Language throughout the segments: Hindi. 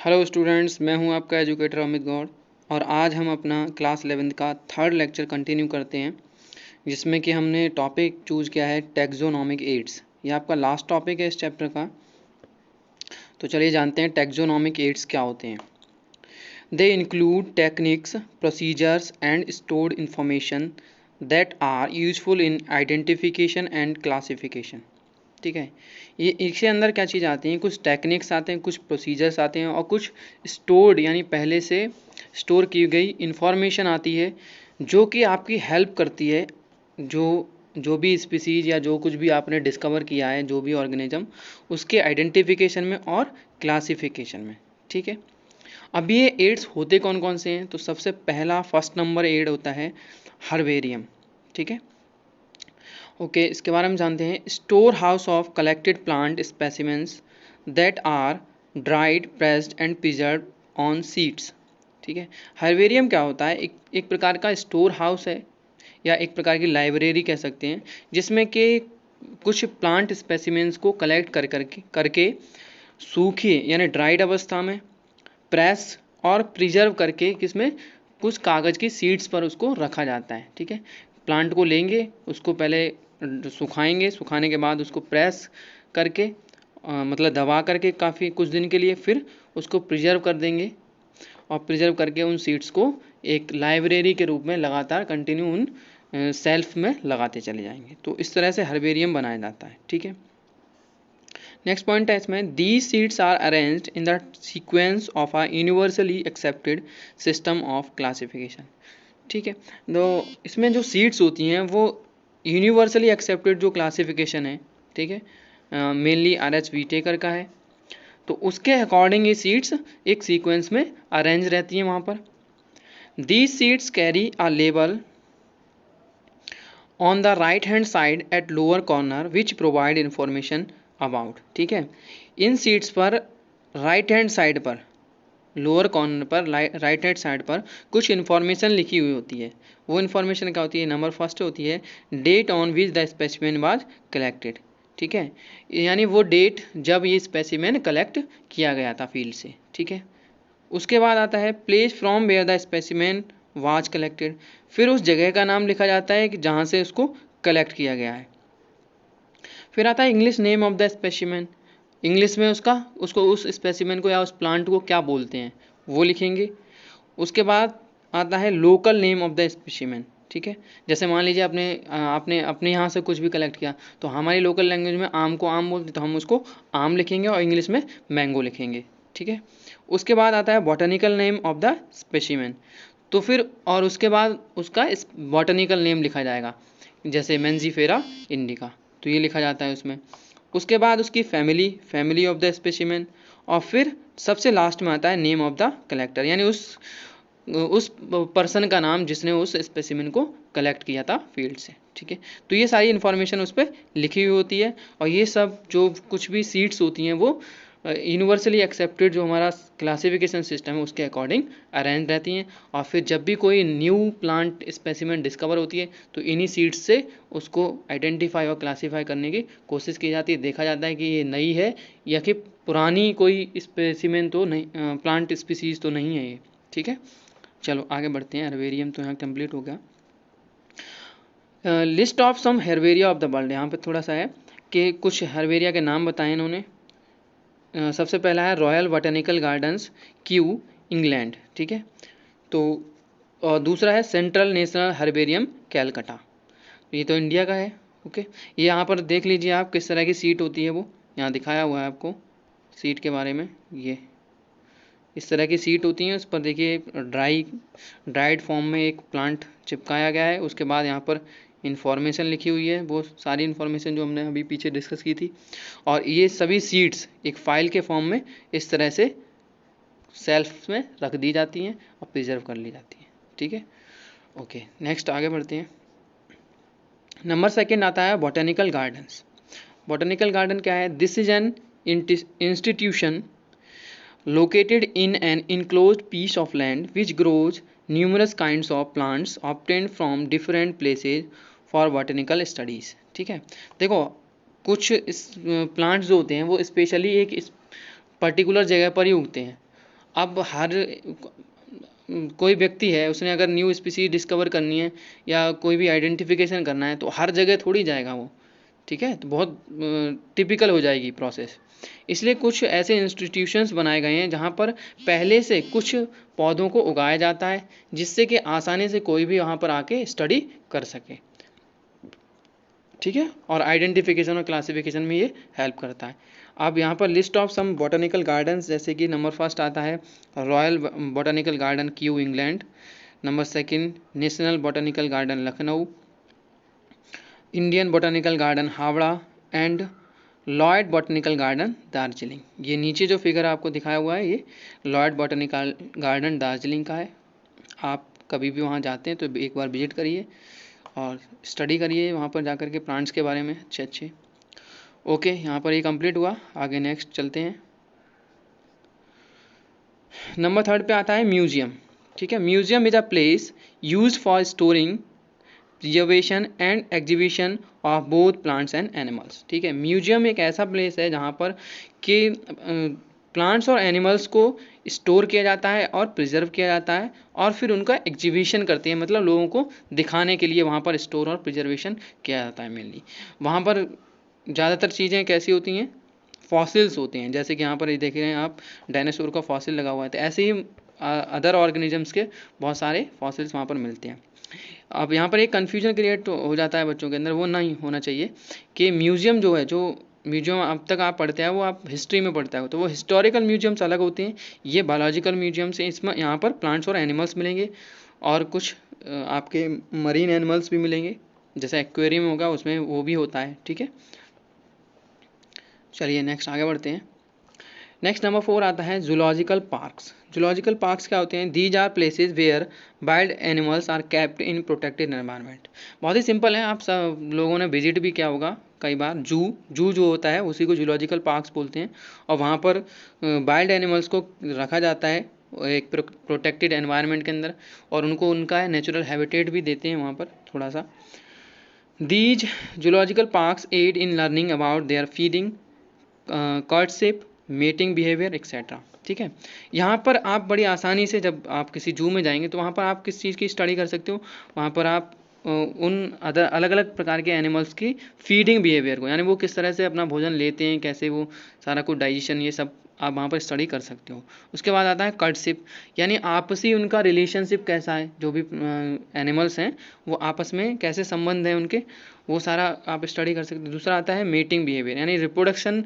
हेलो स्टूडेंट्स, मैं हूं आपका एजुकेटर अमित गौड़ और आज हम अपना क्लास 11th का थर्ड लेक्चर कंटिन्यू करते हैं, जिसमें कि हमने टॉपिक चूज़ किया है टैक्सोनॉमिक एड्स। ये आपका लास्ट टॉपिक है इस चैप्टर का। तो चलिए जानते हैं टैक्सोनॉमिक एड्स क्या होते हैं। They include techniques, procedures and stored information that are useful in identification and classification. ठीक है, ये इसके अंदर क्या चीज़ आती हैं, कुछ टेक्निक्स आते हैं, कुछ प्रोसीजर्स आते हैं और कुछ स्टोर्ड यानी पहले से स्टोर की गई इंफॉर्मेशन आती है जो कि आपकी हेल्प करती है जो जो भी स्पीसीज या जो कुछ भी आपने डिस्कवर किया है, जो भी ऑर्गेनिज्म, उसके आइडेंटिफिकेशन में और क्लासिफिकेशन में। ठीक है, अब ये एड्स होते कौन कौन से हैं, तो सबसे पहला फर्स्ट नंबर एड होता है हर्बेरियम। ठीक है, ओके, इसके बारे में जानते हैं। Store house of collected plant specimens that are dried, pressed and preserve on seeds. ठीक है, हर्बेरियम क्या होता है, एक प्रकार का स्टोर हाउस है या एक प्रकार की लाइब्रेरी कह सकते हैं, जिसमें कि कुछ प्लांट स्पेसिमेंस को कलेक्ट करके सूखी यानी ड्राइड अवस्था में, प्रेस और प्रिजर्व करके किसमें, कुछ कागज़ की सीड्स पर उसको रखा जाता है। ठीक है, प्लांट को लेंगे, उसको पहले सुखाएंगे, सुखाने के बाद उसको प्रेस करके मतलब दबा करके काफ़ी कुछ दिन के लिए, फिर उसको प्रिजर्व कर देंगे और प्रिजर्व करके उन सीड्स को एक लाइब्रेरी के रूप में लगातार कंटिन्यू उन सेल्फ में लगाते चले जाएंगे। तो इस तरह से हर्बेरियम बनाया जाता है। ठीक है, नेक्स्ट पॉइंट है इसमें, these seeds are arranged in the sequence of a universally accepted system of classification. ठीक है, तो इसमें जो सीड्स होती हैं वो यूनिवर्सली एक्सेप्टेड जो क्लासिफिकेशन है, ठीक है, मेनली RH व्हीटेकर का है, तो उसके अकॉर्डिंग ये सीड्स एक सीक्वेंस में अरेंज रहती हैं वहाँ पर। These seeds carry a label on the right hand side at lower corner which provide information about. ठीक है, इन सीड्स पर राइट हैंड साइड पर, लोअर कॉर्नर पर राइट हैंड साइड पर कुछ इन्फॉर्मेशन लिखी हुई होती है। वो इन्फॉर्मेशन क्या होती है, नंबर फर्स्ट होती है date on which the specimen was collected. ठीक है, यानी वो डेट जब ये स्पेसिमेन कलेक्ट किया गया था फील्ड से। ठीक है, उसके बाद आता है place from where the specimen was collected, फिर उस जगह का नाम लिखा जाता है कि जहाँ से उसको कलेक्ट किया गया है। फिर आता है English name of the specimen, English में उसको उस स्पेसिमेन को या उस प्लांट को क्या बोलते हैं वो लिखेंगे। उसके बाद आता है local name of the specimen. ठीक है, जैसे मान लीजिए आपने अपने यहाँ से कुछ भी कलेक्ट किया, तो हमारी लोकल लैंग्वेज में आम को आम बोलते, तो हम उसको आम लिखेंगे और इंग्लिश में मैंगो लिखेंगे। ठीक है, उसके बाद आता है botanical name of the specimen, तो फिर और उसके बाद उसका बॉटनिकल नेम लिखा जाएगा, जैसे मेंजीफेरा इंडिका, तो ये लिखा जाता है उसमें। उसके बाद उसकी फैमिली ऑफ द स्पेसिमेन, और फिर सबसे लास्ट में आता है नेम ऑफ द कलेक्टर, यानी उस पर्सन का नाम जिसने उस स्पेसिमेन को कलेक्ट किया था फील्ड से। ठीक है, तो ये सारी इन्फॉर्मेशन उस पर लिखी हुई होती है और ये सब जो कुछ भी सीड्स होती हैं वो यूनिवर्सली एक्सेप्टेड जो हमारा क्लासिफिकेशन सिस्टम है उसके अकॉर्डिंग अरेंज रहती हैं। और फिर जब भी कोई न्यू प्लांट स्पेसिमेन डिस्कवर होती है तो इन्हीं सीड्स से उसको आइडेंटिफाई और क्लासीफाई करने की कोशिश की जाती है, देखा जाता है कि ये नई है या कि पुरानी कोई स्पेसिमेन तो नहीं, प्लांट स्पीसीज तो नहीं है ये। ठीक है, चलो आगे बढ़ते हैं। हर्बेरियम तो यहाँ कंप्लीट हो गया। List of some herbaria of the world, यहाँ पे थोड़ा सा है कि कुछ हर्बेरिया के नाम बताए इन्होंने। सबसे पहला है royal botanical gardens, Q, England. ठीक है, तो और दूसरा है सेंट्रल नेशनल हर्बेरियम, कैलकाटा, ये तो इंडिया का है। ओके, ये यहाँ पर देख लीजिए आप किस तरह की सीट होती है, वो यहाँ दिखाया हुआ है आपको सीट के बारे में। ये इस तरह की सीट होती हैं, उस पर देखिए ड्राइड फॉर्म में एक प्लांट चिपकाया गया है, उसके बाद यहाँ पर इन्फॉर्मेशन लिखी हुई है, वो सारी इन्फॉर्मेशन जो हमने अभी पीछे डिस्कस की थी। और ये सभी सीड्स एक फाइल के फॉर्म में इस तरह से सेल्फ में रख दी जाती हैं और प्रिजर्व कर ली जाती हैं। ठीक है, ओके, नेक्स्ट आगे बढ़ते हैं। नंबर सेकेंड आता है बॉटेनिकल गार्डन्स। बॉटेनिकल गार्डन क्या है, this is an institution located in an enclosed piece of land which grows numerous kinds of plants obtained from different places for botanical studies। ठीक है, देखो कुछ प्लांट्स जो होते हैं वो स्पेशली एक पर्टिकुलर जगह पर ही उगते हैं अब हर कोई व्यक्ति है, उसने अगर न्यू स्पीसीज डिस्कवर करनी है या कोई भी आइडेंटिफिकेशन करना है तो हर जगह थोड़ी जाएगा वो, ठीक है। तो बहुत टिपिकल हो जाएगी प्रोसेस। इसलिए कुछ ऐसे इंस्टीट्यूशंस बनाए गए हैं जहाँ पर पहले से कुछ पौधों को उगाया जाता है, जिससे कि आसानी से कोई भी वहाँ पर आके स्टडी कर सके, ठीक है। और आइडेंटिफिकेशन और क्लासिफिकेशन में ये हेल्प करता है। अब यहाँ पर list of some botanical gardens, जैसे कि नंबर फर्स्ट आता है royal botanical garden Kew England, number second national botanical garden Lucknow, Indian botanical garden Howrah and Lloyd botanical garden Darjeeling. ये नीचे जो फिगर आपको दिखाया हुआ है ये लॉयड बॉटनिकल गार्डन दार्जिलिंग का है। आप कभी भी वहाँ जाते हैं तो एक बार विजिट करिए और स्टडी करिए वहाँ पर जाकर के प्लांट्स के बारे में अच्छे अच्छे। ओके, यहाँ पर ये कंप्लीट हुआ, आगे नेक्स्ट चलते हैं। नंबर थर्ड पे आता है म्यूजियम, ठीक है। Museum is a place use for storing, preservation and exhibition of both plants and animals, ठीक है। म्यूजियम एक ऐसा प्लेस है जहाँ पर कि प्लांट्स और एनिमल्स को स्टोर किया जाता है और प्रिजर्व किया जाता है और फिर उनका एग्जीबिशन करते हैं, मतलब लोगों को दिखाने के लिए वहाँ पर स्टोर और प्रिजर्वेशन किया जाता है मेनली। वहाँ पर ज़्यादातर चीज़ें कैसी होती हैं, फॉसिल्स होते हैं, जैसे कि यहाँ पर ये देख रहे हैं आप डायनासोर का फॉसिल लगा हुआ है, तो ऐसे ही अदर ऑर्गेनिजम्स के बहुत सारे फॉसिल्स वहाँ पर मिलते हैं। अब यहाँ पर एक कन्फ्यूजन क्रिएट हो जाता है बच्चों के अंदर, वो नहीं होना चाहिए कि म्यूजियम जो है, जो म्यूजियम अब तक आप पढ़ते हैं वो आप हिस्ट्री में पढ़ते हो, तो वो हिस्टोरिकल म्यूजियम्स अलग होते हैं, ये बायोलॉजिकल म्यूजियम्स हैं। इसमें यहाँ पर प्लांट्स और एनिमल्स मिलेंगे और कुछ आपके मरीन एनिमल्स भी मिलेंगे, जैसे एक्वेरियम होगा उसमें वो भी होता है, ठीक है। चलिए नेक्स्ट आगे बढ़ते हैं। नेक्स्ट नंबर 4 आता है जूलॉजिकल पार्क्स। जूलॉजिकल पार्क्स क्या होते हैं? These are places where wild animals are kept in protected environment. बहुत ही सिंपल है, आप सब लोगों ने विजिट भी किया होगा कई बार। जू जो होता है उसी को जूलॉजिकल पार्क्स बोलते हैं, और वहाँ पर वाइल्ड एनिमल्स को रखा जाता है एक प्रोटेक्टेड एनवायरनमेंट के अंदर, और उनको उनका नेचुरल हैबिटेट भी देते हैं वहाँ पर थोड़ा सा। These zoological parks aid in learning about their feeding, courtship, mating behaviour etcetera, ठीक है। यहाँ पर आप बड़ी आसानी से जब आप किसी जू में जाएंगे तो वहाँ पर आप किस चीज़ की स्टडी कर सकते हो, वहाँ पर आप उन अलग अलग प्रकार के एनिमल्स की फीडिंग बिहेवियर को, यानी वो किस तरह से अपना भोजन लेते हैं, कैसे वो सारा कुछ डाइजेशन, ये सब आप वहाँ पर स्टडी कर सकते हो। उसके बाद आता है कॉर्टशिप, यानी आपसी उनका रिलेशनशिप कैसा है, जो भी एनिमल्स हैं वो आपस में कैसे संबंध हैं उनके, वो सारा आप स्टडी कर सकते हो। दूसरा आता है मेटिंग बिहेवियर, यानी रिप्रोडक्शन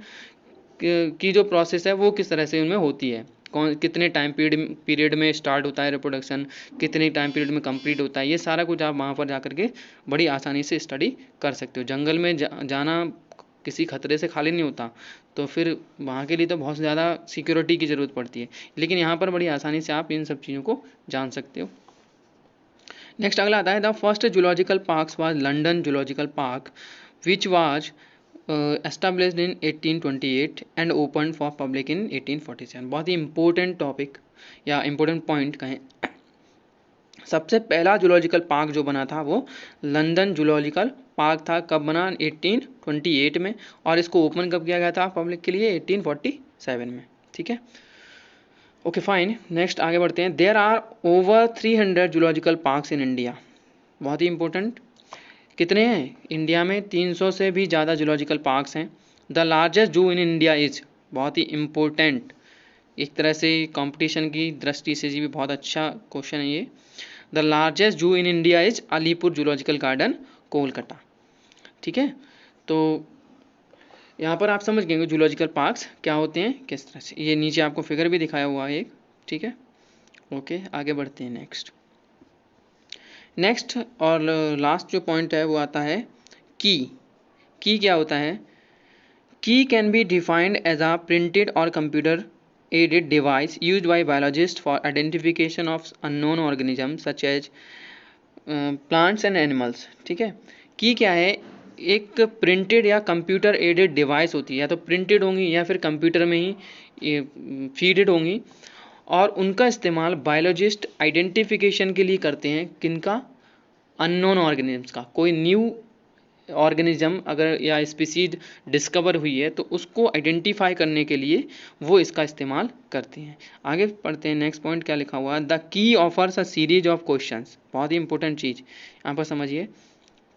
की जो प्रोसेस है वो किस तरह से उनमें होती है, कौन कितने टाइम पीरियड में स्टार्ट होता है रिप्रोडक्शन, कितने टाइम पीरियड में कंप्लीट होता है, ये सारा कुछ आप वहाँ पर जाकर के बड़ी आसानी से स्टडी कर सकते हो। जंगल में जाना किसी खतरे से खाली नहीं होता, तो फिर वहाँ के लिए तो बहुत ज़्यादा सिक्योरिटी की ज़रूरत पड़ती है, लेकिन यहाँ पर बड़ी आसानी से आप इन सब चीज़ों को जान सकते हो। नेक्स्ट अगला आता है the first zoological parks was London zoological park which was established in 1828 and opened for public in 1847। बहुत ही इंपॉर्टेंट टॉपिक या इंपॉर्टेंट पॉइंट कहें। सबसे पहला जूलॉजिकल पार्क जो बना था वो लंदन जूलॉजिकल पार्क था। कब बना? 1828 में, और इसको ओपन कब किया गया था पब्लिक के लिए? 1847 में, ठीक है। ओके फाइन, नेक्स्ट आगे बढ़ते हैं। There are over 300 zoological parks in India. बहुत ही इंपॉर्टेंट, कितने हैं इंडिया में? 300 से भी ज़्यादा जूलॉजिकल पार्क्स हैं। द लार्जेस्ट जू इन इंडिया इज, बहुत ही इम्पोर्टेंट, एक तरह से कंपटीशन की दृष्टि से भी बहुत अच्छा क्वेश्चन है ये। द लार्जेस्ट जू in India is Alipur zoological garden Kolkata, ठीक है। तो यहाँ पर आप समझ गए जूलॉजिकल पार्क्स क्या होते हैं किस तरह से। ये नीचे आपको फिगर भी दिखाया हुआ है एक, ठीक है। ओके आगे बढ़ते हैं। नेक्स्ट और लास्ट जो पॉइंट है वो आता है की क्या होता है? Key can be defined as a printed or computer aided device used by biologist for identification of unknown organism such as plants and animals, ठीक है। की क्या है? एक प्रिंटेड या कंप्यूटर एडेड डिवाइस होती है, या तो प्रिंटेड होंगी या फिर कंप्यूटर में ही फीडेड होंगी, और उनका इस्तेमाल बायोलॉजिस्ट आइडेंटिफिकेशन के लिए करते हैं। किनका? अननोन ऑर्गेनिजम्स का। कोई न्यू ऑर्गेनिज्म अगर या स्पीसीज डिस्कवर हुई है तो उसको आइडेंटिफाई करने के लिए वो इसका इस्तेमाल करते हैं। आगे पढ़ते हैं, नेक्स्ट पॉइंट क्या लिखा हुआ है, the key offers a series of questions. बहुत ही इंपॉर्टेंट चीज़ यहाँ पर समझिए,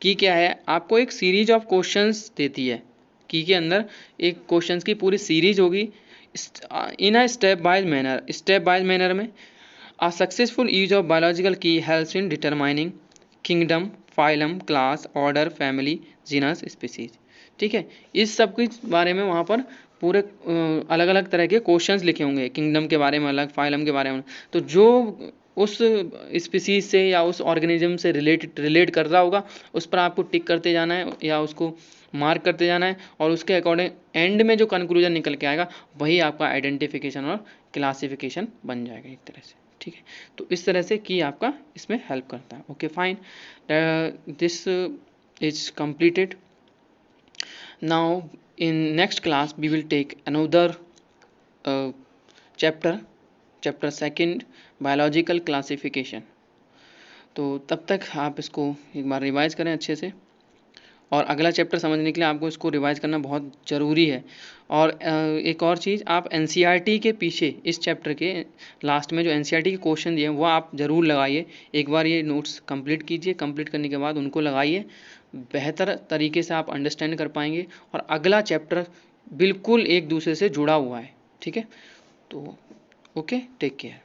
की क्या है, आपको एक सीरीज ऑफ क्वेश्चंस देती है। की के अंदर एक क्वेश्चंस की पूरी सीरीज होगी in a step by manner में। A successful use of biological key helps in determining kingdom, phylum, class, order, family, genus, species. ठीक है, इस सब के बारे में वहाँ पर पूरे अलग अलग तरह के क्वेश्चंस लिखे होंगे, किंगडम के बारे में अलग, फाइलम के बारे में। तो जो उस स्पीसीज से या उस ऑर्गेनिज्म से रिलेट कर रहा होगा उस पर आपको टिक करते जाना है या उसको मार्क करते जाना है, और उसके अकॉर्डिंग एंड में जो कंक्लूजन निकल के आएगा वही आपका आइडेंटिफिकेशन और क्लासिफिकेशन बन जाएगा एक तरह से। ठीक है, तो इस तरह से की आपका इसमें हेल्प करता है। Okay fine, this is completed. Now in next class we will take another chapter second, biological classification. तो तब तक आप इसको एक बार रिवाइज करें अच्छे से, और अगला चैप्टर समझने के लिए आपको इसको रिवाइज करना बहुत ज़रूरी है। और एक और चीज़, आप एनसीईआरटी के पीछे इस चैप्टर के लास्ट में जो एनसीईआरटी के क्वेश्चन दिए हैं वो आप ज़रूर लगाइए। एक बार ये नोट्स कंप्लीट कीजिए, कंप्लीट करने के बाद उनको लगाइए, बेहतर तरीके से आप अंडरस्टैंड कर पाएंगे। और अगला चैप्टर बिल्कुल एक दूसरे से जुड़ा हुआ है। ठीक है, तो ओके, टेक केयर।